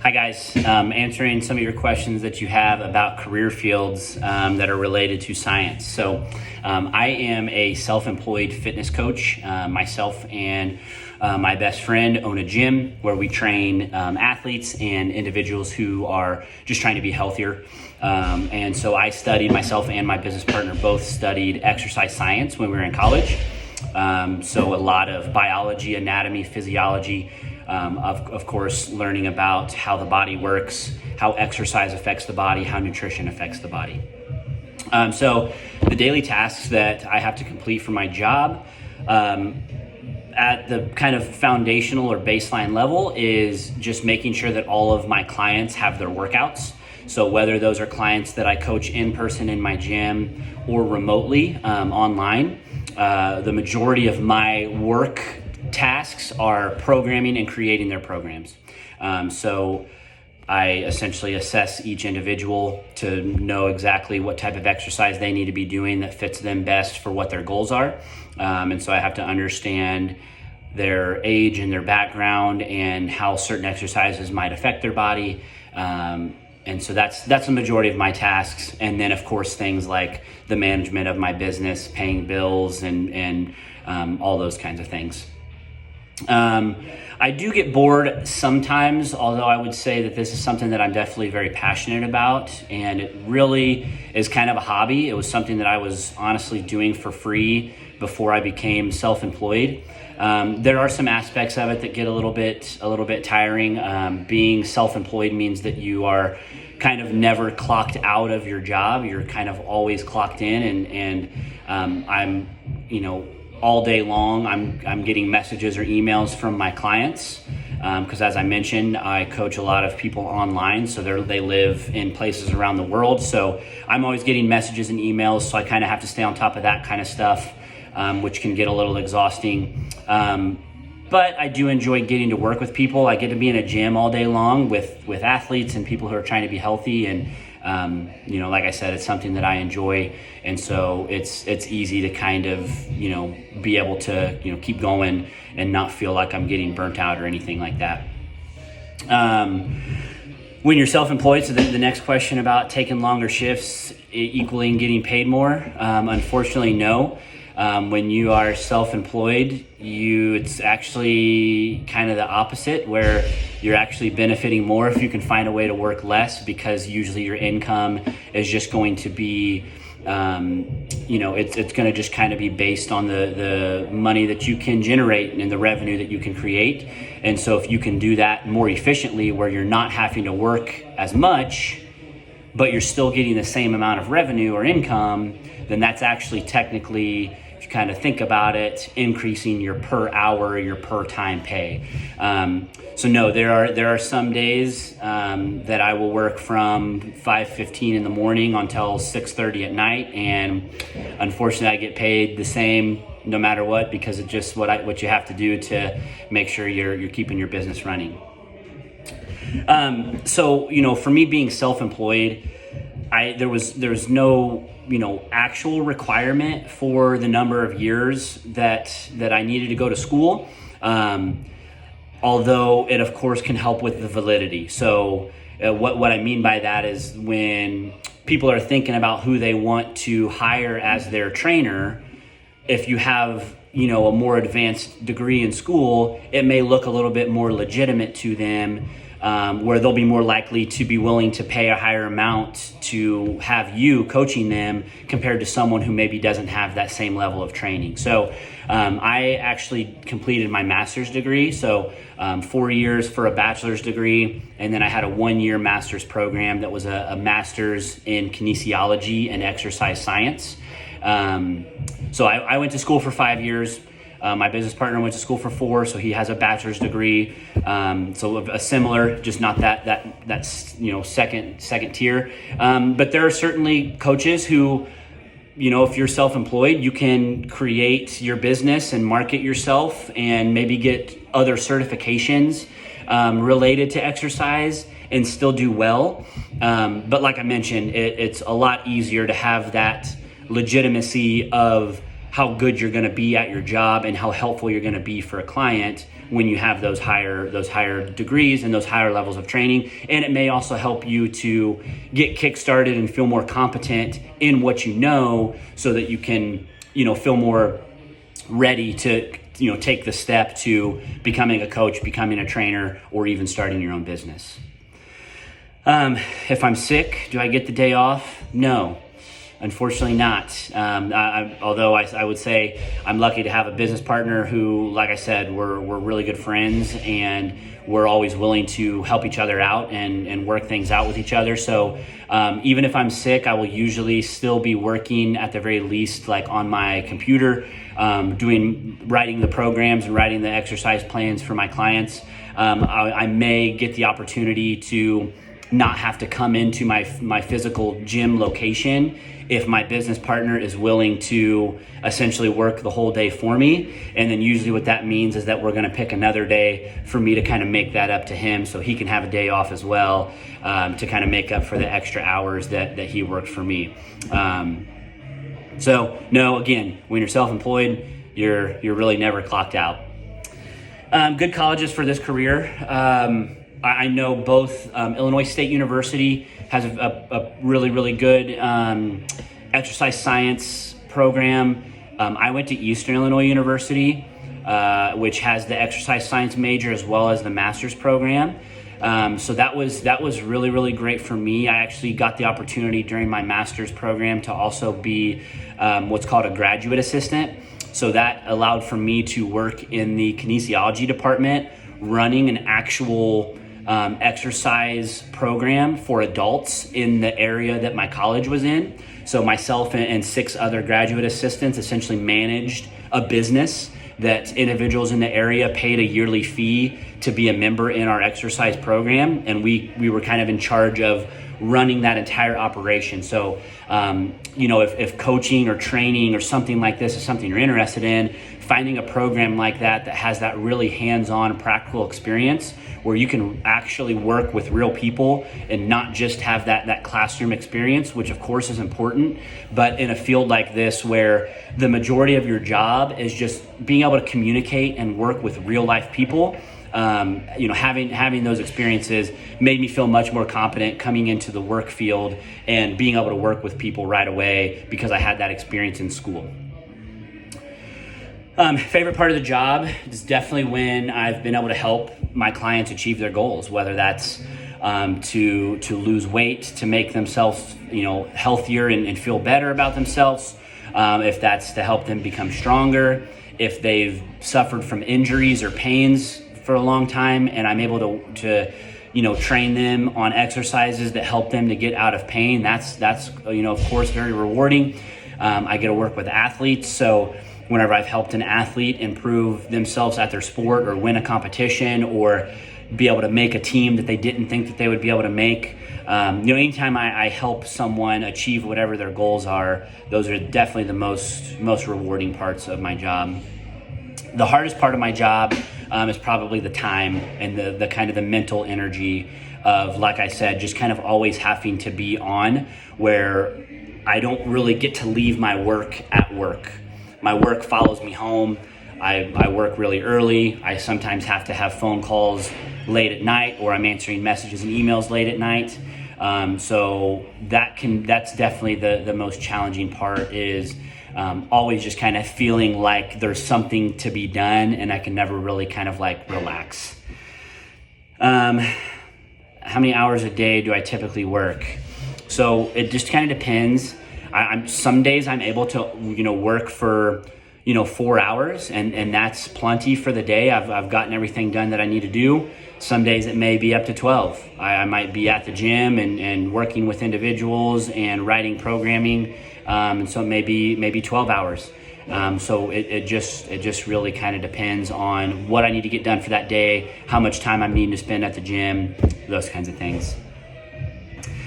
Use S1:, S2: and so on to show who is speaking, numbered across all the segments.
S1: Hi guys, answering some of your questions that you have about career fields that are related to science. So I am a self-employed fitness coach. Myself and my best friend own a gym where we train athletes and individuals who are just trying to be healthier. And so I studied, myself and my business partner both studied exercise science when we were in college. So a lot of biology, anatomy, physiology, of course, learning about how the body works, how exercise affects the body, how nutrition affects the body. So the daily tasks that I have to complete for my job at the kind of foundational or baseline level is just making sure that all of my clients have their workouts. So whether those are clients that I coach in person in my gym or remotely online, the majority of my work tasks are programming and creating their programs. So I essentially assess each individual to know exactly what type of exercise they need to be doing that fits them best for what their goals are. And so I have to understand their age and their background and how certain exercises might affect their body. And so that's the majority of my tasks. And then of course things like the management of my business, paying bills and all those kinds of things. I do get bored sometimes, although I would say that this is something that I'm definitely very passionate about, and it really is kind of a hobby. It was something that I was honestly doing for free before I became self-employed. There are some aspects of it that get a little bit tiring. Being self-employed means that you are kind of never clocked out of your job. You're kind of always clocked in, and I'm, all day long, I'm getting messages or emails from my clients because as I mentioned, I coach a lot of people online, so they live in places around the world. So I'm always getting messages and emails, so I kind of have to stay on top of that kind of stuff, which can get a little exhausting. But I do enjoy getting to work with people. I get to be in a gym all day long with athletes and people who are trying to be healthy, and like I said, it's something that I enjoy, and so it's easy to kind of be able to keep going and not feel like I'm getting burnt out or anything like that. When you're self-employed, so the next question about taking longer shifts equaling getting paid more, unfortunately no. When you are self-employed, it's actually kind of the opposite, where you're actually benefiting more if you can find a way to work less, because usually your income is just going to be, it's going to just kind of be based on the money that you can generate and the revenue that you can create. And so if you can do that more efficiently, where you're not having to work as much, but you're still getting the same amount of revenue or income, then that's actually technically, if you kind of think about it, increasing your per hour, your per time pay. So no, there are some days that I will work from 5:15 in the morning until 6:30 at night, and unfortunately I get paid the same no matter what, because it's just what you have to do to make sure you're keeping your business running. So for me being self-employed, there was no actual requirement for the number of years that I needed to go to school, although it of course can help with the validity. So what I mean by that is when people are thinking about who they want to hire as their trainer, if you have a more advanced degree in school, it may look a little bit more legitimate to them, where they'll be more likely to be willing to pay a higher amount to have you coaching them compared to someone who maybe doesn't have that same level of training. So I actually completed my master's degree, so 4 years for a bachelor's degree, and then I had a 1-year master's program that was a master's in kinesiology and exercise science. So I went to school for 5 years. My business partner went to school for 4, so he has a bachelor's degree. So a similar, just not that second tier. But there are certainly coaches who, if you're self-employed, you can create your business and market yourself and maybe get other certifications related to exercise and still do well. But like I mentioned, it's a lot easier to have that legitimacy of how good you're going to be at your job and how helpful you're going to be for a client when you have those higher degrees and those higher levels of training. And it may also help you to get kickstarted and feel more competent in what you know, so that you can, feel more ready to, take the step to becoming a coach, becoming a trainer, or even starting your own business. If I'm sick, do I get the day off? No. Unfortunately not. Although I would say I'm lucky to have a business partner who, like I said, we're really good friends, and we're always willing to help each other out and work things out with each other. So even if I'm sick, I will usually still be working at the very least, like on my computer, writing the programs and writing the exercise plans for my clients. I may get the opportunity to not have to come into my physical gym location if my business partner is willing to essentially work the whole day for me. And then usually what that means is that we're going to pick another day for me to kind of make that up to him, so he can have a day off as well, to kind of make up for the extra hours that he worked for me. So no, again, when you're self-employed, you're really never clocked out. Good colleges for this career. I know both Illinois State University has a really, really good exercise science program. I went to Eastern Illinois University, which has the exercise science major as well as the master's program. So that was really, really great for me. I actually got the opportunity during my master's program to also be what's called a graduate assistant. So that allowed for me to work in the kinesiology department, running an actual exercise program for adults in the area that my college was in. So myself and 6 other graduate assistants essentially managed a business that individuals in the area paid a yearly fee to be a member in our exercise program, and we were kind of in charge of running that entire operation. So if coaching or training or something like this is something you're interested in, finding a program like that has that really hands-on practical experience where you can actually work with real people and not just have that classroom experience, which of course is important, but in a field like this where the majority of your job is just being able to communicate and work with real life people. Having those experiences made me feel much more confident coming into the work field and being able to work with people right away because I had that experience in school. Favorite part of the job is definitely when I've been able to help my clients achieve their goals, whether that's to lose weight, to make themselves healthier and feel better about themselves, if that's to help them become stronger, if they've suffered from injuries or pains for a long time and I'm able to train them on exercises that help them to get out of pain. That's of course very rewarding. I get to work with athletes, so whenever I've helped an athlete improve themselves at their sport or win a competition or be able to make a team that they didn't think that they would be able to make, anytime I help someone achieve whatever their goals are, those are definitely the most rewarding parts of my job. The hardest part of my job is probably the time and the kind of the mental energy of, like I said, just kind of always having to be on, where I don't really get to leave my work at work. My work follows me home. I work really early. I sometimes have to have phone calls late at night, or I'm answering messages and emails late at night. So that's definitely the most challenging part, is always just kind of feeling like there's something to be done and I can never really kind of like relax. How many hours a day do I typically work? So it just kind of depends. Some days I'm able to, work for, 4 hours and that's plenty for the day. I've gotten everything done that I need to do. Some days it may be up to 12. I might be at the gym and working with individuals and writing programming. And so it may be 12 hours. So it just really kind of depends on what I need to get done for that day, how much time I'm needing to spend at the gym, those kinds of things.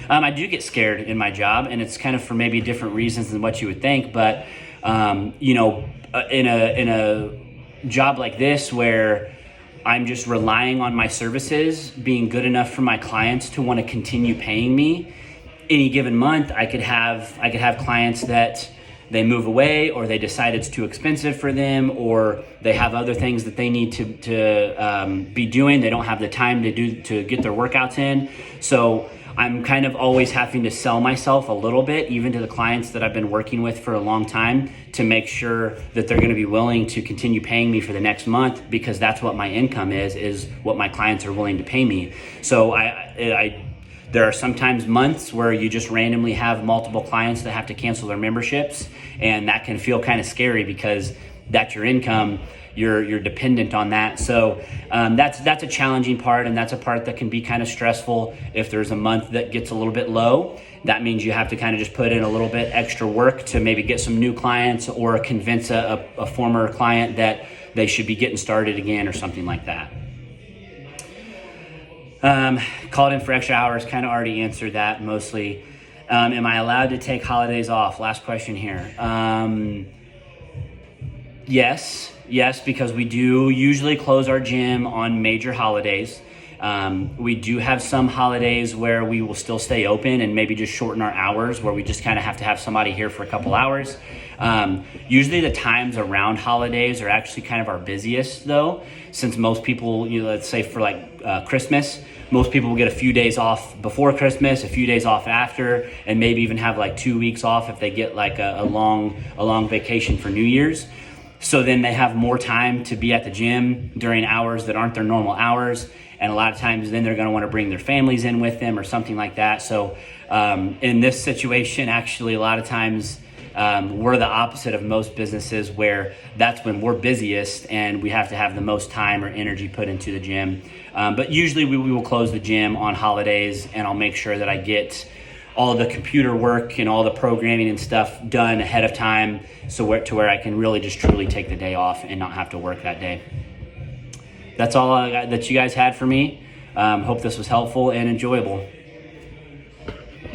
S1: I do get scared in my job, and it's kind of for maybe different reasons than what you would think. But in a job like this where I'm just relying on my services being good enough for my clients to want to continue paying me, any given month I could have clients that they move away, or they decide it's too expensive for them, or they have other things that they need to be doing. They don't have the time to get their workouts in. So I'm kind of always having to sell myself a little bit, even to the clients that I've been working with for a long time, to make sure that they're going to be willing to continue paying me for the next month, because that's what my income is what my clients are willing to pay me. So there are sometimes months where you just randomly have multiple clients that have to cancel their memberships, and that can feel kind of scary because that's your income. You're dependent on that. So that's a challenging part, and that's a part that can be kind of stressful. If there's a month that gets a little bit low, that means you have to kind of just put in a little bit extra work to maybe get some new clients, or convince a former client that they should be getting started again, or something like that. Called in for extra hours, kind of already answered that mostly. Am I allowed to take holidays off? Last question here. Yes, because we do usually close our gym on major holidays. We do have some holidays where we will still stay open and maybe just shorten our hours, where we just kind of have to have somebody here for a couple hours. Usually the times around holidays are actually kind of our busiest though, since most people, let's say for like Christmas, most people will get a few days off before Christmas, a few days off after, and maybe even have like 2 weeks off if they get like a long vacation for New Year's. So then they have more time to be at the gym during hours that aren't their normal hours. And a lot of times then they're going to want to bring their families in with them or something like that. So in this situation, actually, a lot of times we're the opposite of most businesses, where that's when we're busiest and we have to have the most time or energy put into the gym. But usually we will close the gym on holidays, and I'll make sure that I get all the computer work and all the programming and stuff done ahead of time, so where I can really just truly take the day off and not have to work that day. That's all that you guys had for me. Hope this was helpful and enjoyable.